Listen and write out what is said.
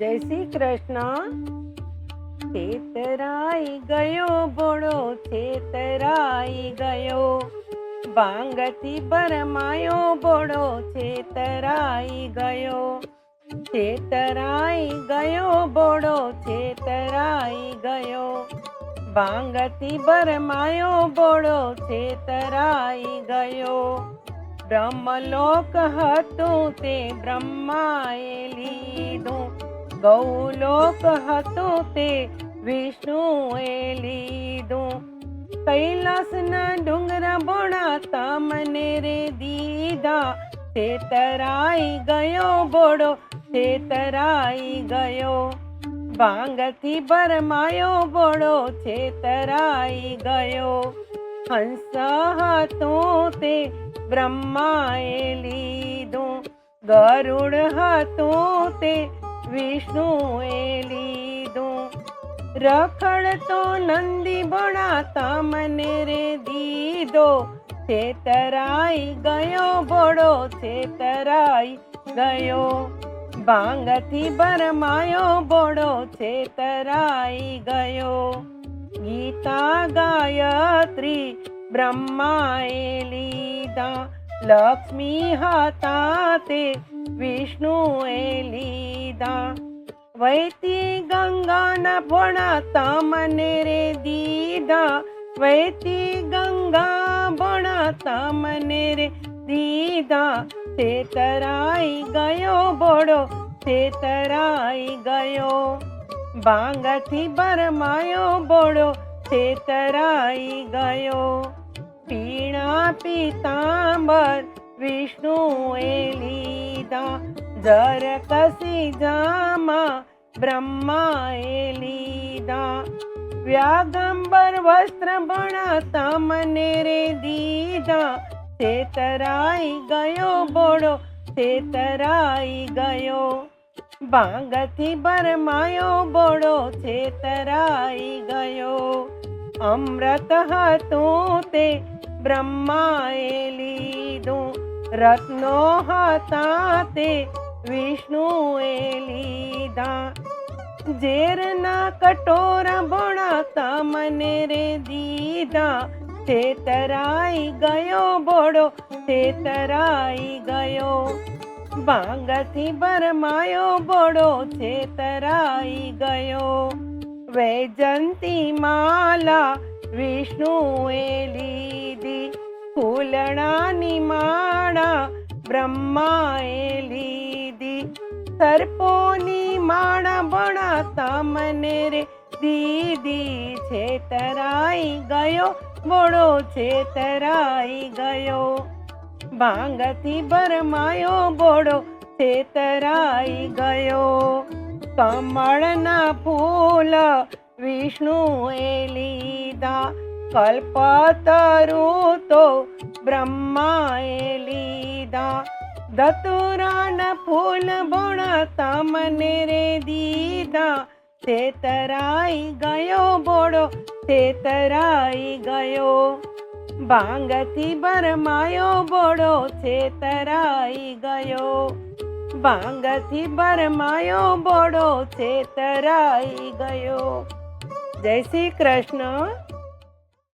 જય શ્રી કૃષ્ણ. છેતરાઈ ગયો ભોળો છેતરાઈ ગયો, ભાંગથી ભરમાયો ભોળો છેતરાઈ ગયો. છેતરાઈ ગયો ભોળો છેતરાઈ ગયો, ભાંગથી ભરમાયો ભોળો છેતરાઈ ગયો. બ્રહ્મલોક હતું તે બ્રહ્માએ લીધું, ગૌલોક હતું તે વિષ્ણુએ લીધું. કૈલાસના ડુંગરા ભોળા તમને રે દીધા, છેતરાઈ ગયો ભોળો છેતરાઈ ગયો. ભાંગથી ભરમાયો ભોળો છેતરાઈ ગયો. હંસ હતું તે બ્રહ્માએ લીધું, ગરુડ હતું તે વિષ્ણુએ લીધું. રખડતો નંદી ભોળા તમને રે દીધો, છેતરાઈ ગયો ભોળો છેતરાઈ ગયો. ભાંગથી ભરમાયો ભોળો છેતરાઈ ગયો. ગીતા ગાયત્રી બ્રહ્માએ લીધા, લક્ષ્મી હતા તે વિષ્ણુએ લીધા. વહેતી ગંગાના ભોળા તમને રે દીધા, વહેતી ગંગા ભોળા તમને રે દીધા. છેતરાઈ ગયો ભોળો છેતરાઈ ગયો. ભાંગથી ભરમાયો ભોળો છેતરાઈ ગયો. પીળા પીતાંબર વિષ્ણુએ લીધા, જરકસી જામા બ્રહ્માએ લીધા. વ્યાગંબર વસ્ત્ર ભોળા તમને રે દીધા, છેતરાઈ ગયો ભોળો છેતરાઈ ગયો. ભાંગથી ભરમાયો ભોળો છેતરાઈ ગયો. અમૃત હતું તે બ્રહ્માએ લીધું, રત્નો હતા તે વિષ્ણુએ લીધા. ઝેરના કટોરા ભોળા તમને રે દીધા, છેતરાઈ ગયો ભોળો છેતરાઈ ગયો. ભાંગથી ભરમાયો ભોળો છેતરાઈ ગયો. વૈજંતી માલા વિષ્ણુએ લીધી, ફૂલડાની માળા બ્રહ્માએ લીધી. સર્પોની માળા ભોળા તમને રે દીધી, છેતરાઈ ગયો ભોળો છેતરાઈ ગયો. ભાંગથી ભરમાયો ભોળો છેતરાઈ ગયો. કમળના ફૂલ વિષ્ણુએ લીધા, કલ્પતરુ તો બ્રહ્માએ લીધા. ધતુરાના ફૂલ ભોળા તમને રે દીધા, છેતરાઈ ગયો ભોળો છેતરાઈ ગયો. ભાંગથી ભરમાયો ભોળો છેતરાઈ ગયો. ભાંગથી ભરમાયો ભોળો છેતરાઈ ગયો. જય શ્રી કૃષ્ણ.